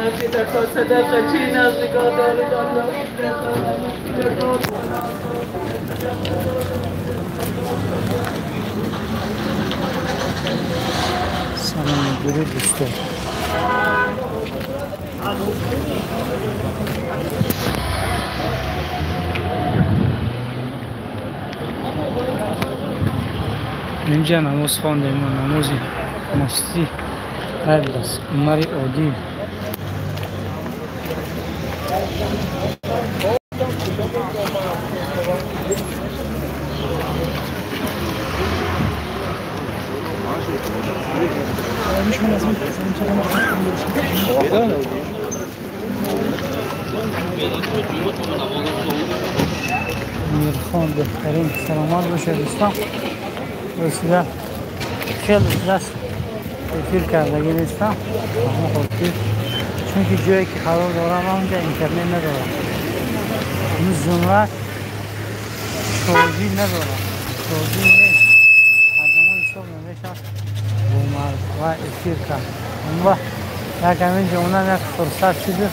منفی در تا صدق چین از نگاه دارید الله سلام درود دوستان. اینجا نماز خواندیم ما نماز مستی هردست عمر عادی میرخوان بهترین سلامات باشه دوستان. رسیده خیلی دست تفیل کردگی نیستم اما خودتی چون که جایی که قرار دارم اونجا اینترنت ندارم این زمرت شارژی ندارم شارژی نیست از اما حساب نمیشم بومر و افیر کرد اما یک همین جمعه یک فرصت شده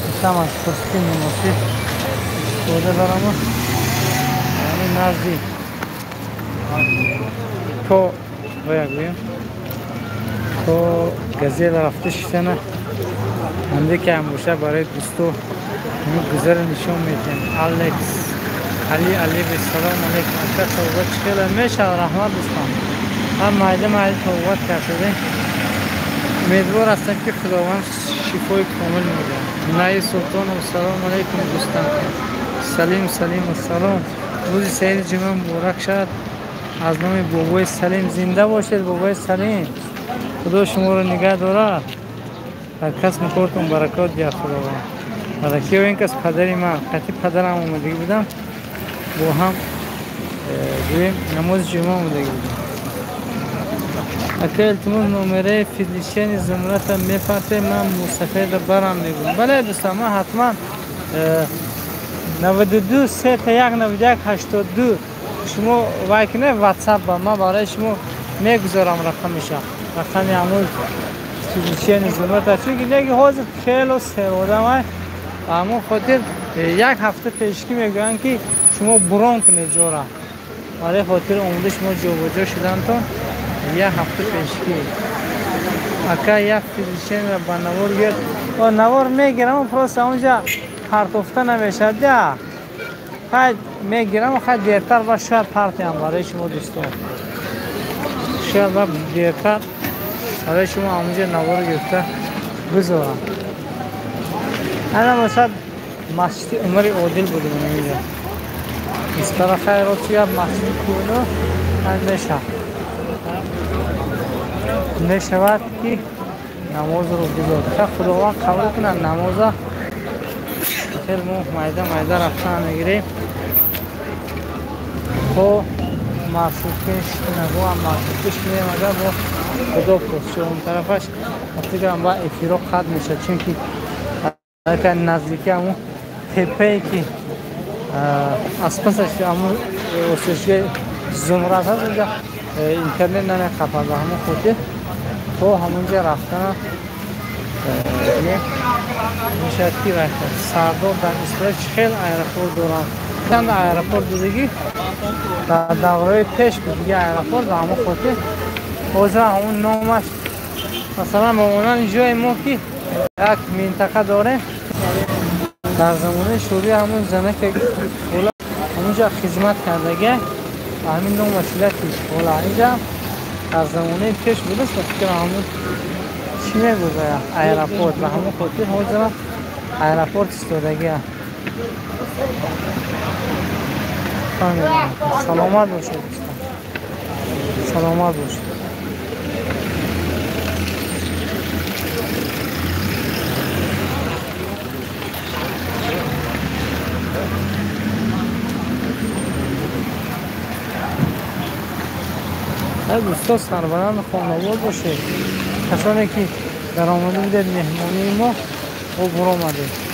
میشم از فرصتی مناسب استفاده دارم یعنی نزدیک تو باید بیم تو گزیل رفته شدنه همده که هموشه برای دوستو همون گذر نشون میدن الکس علی به سلام علیکم اکر توبت چخیل میشه رحمت دوستان هم مایده توبت کرده امیدوار هستم که خداوند شفای کامل میده نای سلطان و سلام علیکم دوستان سلیم و سلام روز سعید جمعه مبارک شد از نام بابای سلیم زنده باشید بابای سلیم خدا شما رو نگه دارد هر کس میکردم برکات بیاد خداوند برکی و این کس پدری من قطعی پدرم اومدگی بودم با هم دویم نماز جمعه اومدگی بودم اکه التماس نمره فیزیشین زمرت میپرسه من مستفید برم میگم بله دوستان من حتما 92 3 تا 1 91 82 شما وایکنه واتساپ با ما برای شما میگذارم رقمش رقم همون فیزیشین زمرت چون که دیگه حاضر خیلی سراده ما اما خاطر یک هفته پیشکی میگن که شما برون کنید جورا برای خاطر اومده شما جابجا شدن تا یک هفته پیشکی اکا یک فیزیشین را با نوار گرد و نوار میگیرم و پروست اونجا پرتوفته نمیشه ده خیلی میگیرم و خیلی دیرتر و شاید پرتی هم برای شما دوستان شاید و دیرتر برای شما اونجا نوار گرفته بذارم انا مثلا مسجد عمر عادل بودیم اینجا اسکار خیرات یا مسجد کونو میشه میشود که نماز رو بذارد که خداوند قبول کنه نماز خیلی مایده رفتن نگیریم خب معصوبش نگو هم معصوبش میریم اگر با خدا پرست شد اون طرفش وقتی که هم با افیرو خط میشه چون که اگر نزدیکی همون تپهی که اسپسش همون وسیله زمرت هست اونجا اینترنت نمیخواد و همون خودی تو همونجا رفتن میشه که رفته سردار در اسرائیل خیلی ایرپورت دارن چند ایرپورت دیگه در دوره پیش بود دیگه ایرپورت و همون خودی حاضر همون نامش مثلا مامانان جای ما که یک منطقه داره در زمانه شوری همون زنه که همونجا خدمت کردگه و همین نوع وسیلتی اولا اینجا در زمانه پیش بوده فکر همون چی میگوزه ایرپورت و همون خودی حاضر ایرپورت استودگی سلامت باشید سلامت باشید دوستا سربلند خانوار باشه کسانی که در آمده بودید مهمانی ما و برو آمده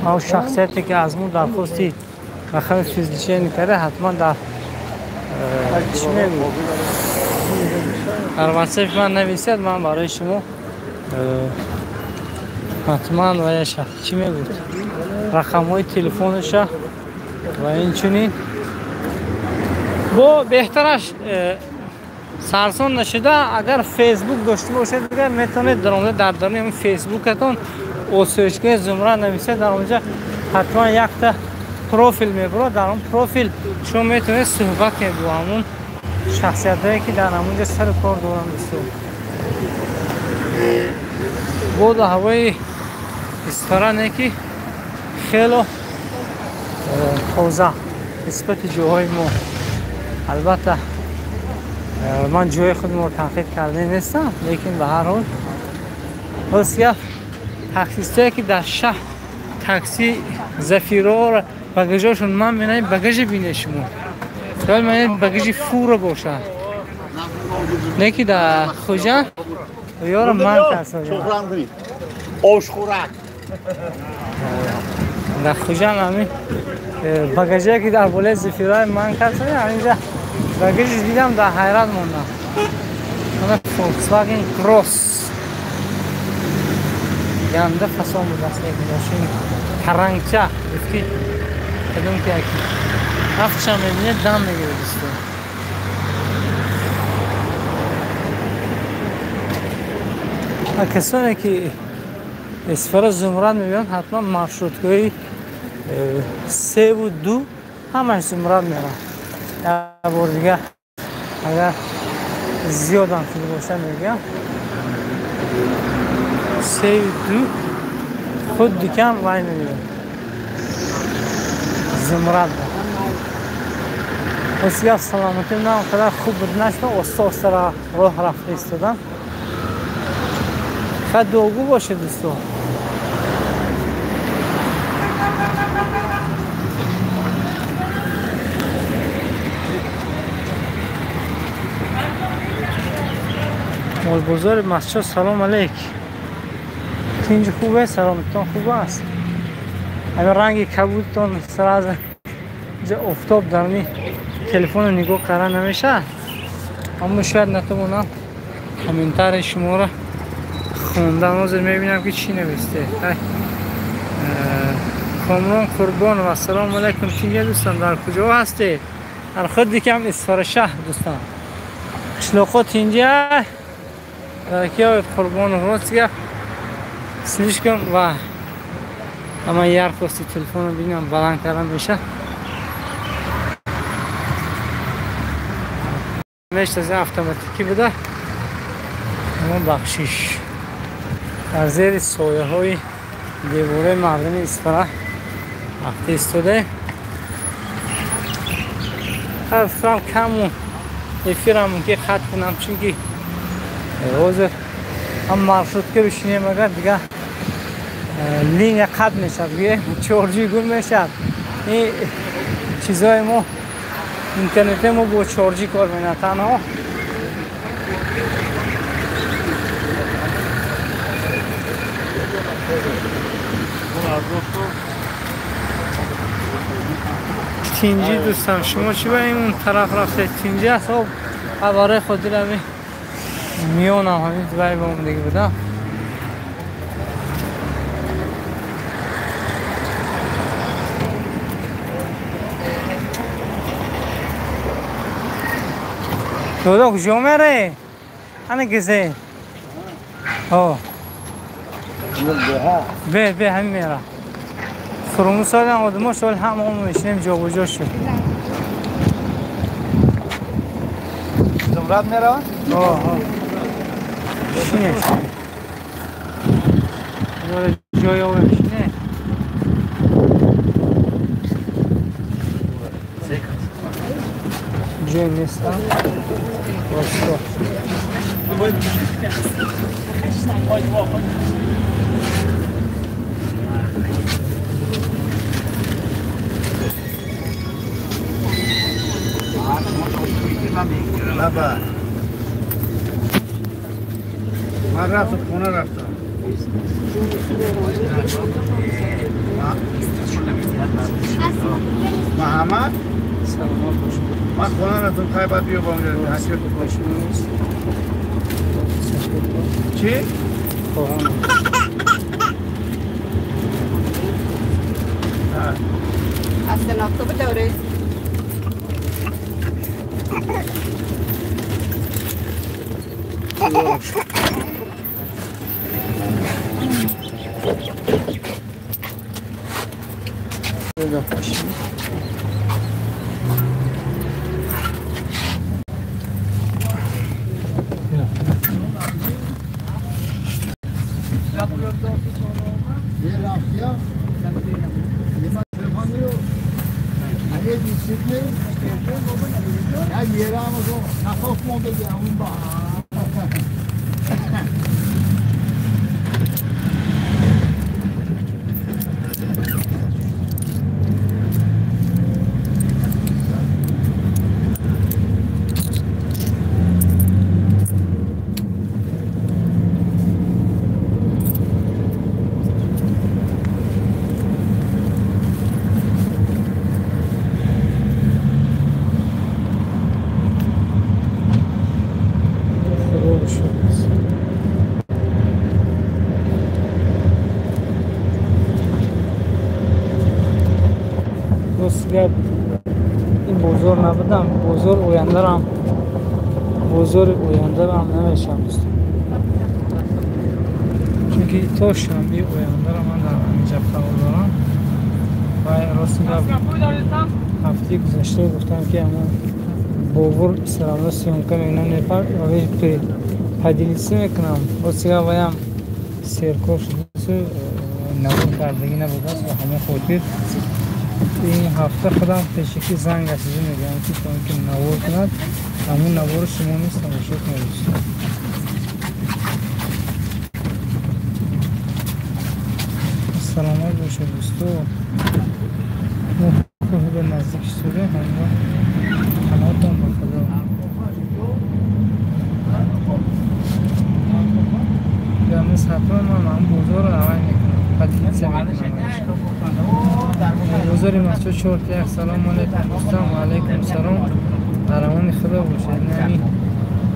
او شخصیتی که از مون درخواستی رقم فیزیکی نکرده حتما در چی میگو در واتساپ من نویسید من برای شما حتما و چی میگو رقم های تلفنش و این چنین با بهترش سرسان نشده اگر فیسبوک داشته باشید دیگر میتونید در اونجا در درون فیسبوکتون او سرچگاه زمره نویسید در اونجا حتما یک تا پروفیل میبره در اون پروفیل شما میتونید صحبت کنید با همون شخصیت هایی که در همونجا سر کار دارن بستو بود هوای استرانه که خیلی خوزه نسبت جوهای ما البته من جوی خود رو تنقید کرده نیستم لیکن به هر حال بسیار تاکسیسته که در شهر تاکسی زفیرا را بگاجاشون من بینم بگاج بینه شما شاید من بگاج فور باشه لیکن در خوجان یارم من کسا آش خوراک در خوجان همین بگاجه که در بالای زفیرای من کسا اینجا بگاجش دیدم در حیرت موندم من فولکسواگن کروس گنده فسان بود اصلا یک ماشین کرنگچه بفکی کدوم که اکی هفتشم میبینه دم میگیره بسته کسانی که اسفر زمرد میبینن حتما مرشروطگاهی 3 و 2 همش زمرد میرن یک بار دیگه اگر زیاد هم شده باشه میگم 3 و 2 خود دیکن وای میبینن زمرد بسیار سلامتی نه اونقدر خوب بود نشده استاس را راه رفته استادم خیلی دوگو باشه دوستو مال بزرگ مسجد سلام علیک اینجا خوبه سلامتان خوب است اگر رنگ کبودتان سر از اینجا افتاب در می تلفن نگاه کردن نمیشه اما شاید نتونم کامنتار شما را خوندن حاضر میبینم که چی نوشته کامران قربان و سلام علیکم چینگه دوستان در کجا هستی؟ در خود دیکم اسفر شهر دوستان شلوخات اینجا در که آید قربان و راست گفت سلیش کن و اما یه خواستی تلفن رو بینم بلند کردن میشه میشت از автоматیکی بوده اما بخشیش در زیر سایه های دیواره مردم اسفره وقتی استوده افرام کمون افرامون که خط کنم چونکه حاضر هم مرشد که بشینیم اگر دیگه لینگ خط میشه دیگه چارجی گل میشه این چیزای ما اینترنت ما با چارجی کار میکنه تنها تینجی دوستان شما چی باید اون طرف رفته تینجی هست خب برای خودی رو میونم همین دوباره با اون دیگه بودم دادا کجا میره؟ همه گزه به همین میره فرمون سالن آدم شد همه همون میشنیم جا و جا شد زمرد میره؟ شینه جای آوه شینه جای نیستم واسطا بابا من رفتم خونه رفتم محمد سلامات باشید. من خونه نتون خیبت بیا با میرد چی؟ خواهم اصلا تو بداره یه رفتی ها یه دیسیپلی نه یه رمزو نخواست ما بگه اون با این بزرگ نبودم بزرگ اویندرم نمیشم دوستم چونکه توشم بی اویندرم من در اینجا قبول دارم و راست هفته گذشته گفتم که اما بابور سلامت سیونکم اینا نپر و پدیلیسی میکنم بسیار بایم سیرکور شده نبود کردگی نبود است و همه خودیر این هفته خودم پیشکی زنگ رسیده میگم که تا اینکه نوار کند همون نوار شما نیست تماشا کنید سلامت باشه دوستو کوه به نزدیک شده همه قناتم با خدا یعنیز حتما من بزرگ رو عوض میکنم قدیمت بزرگ مسجد شورتی سلام علیکم دوستان و علیکم سلام قرمان خدا باشه نمی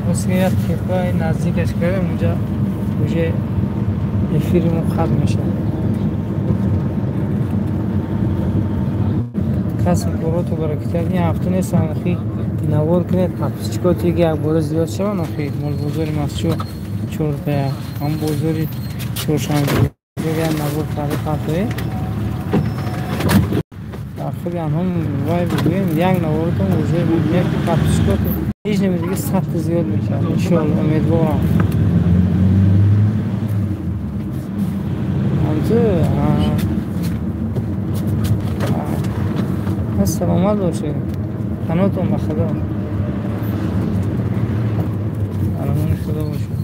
بس که یک کیفای نزدیکش کردم اونجا افیرمو ختم میشه کسی براتو برکت این هفته نیستم اخی نوار کنید هفتچکاتی که یک بار زیاد شوند اخی مال بزرگ مسجد شورتی هم بزرگ چورشنبه بزرگ نوار فرق هفته خیلی هم وای بگویم یک نوارتون وزه یک کپسکوت هیچ نمیدیگه سخت زیاد میشه انشاءالله امیدوارم همچه سلامت باشه قناتون بخدا قرمان خدا باشه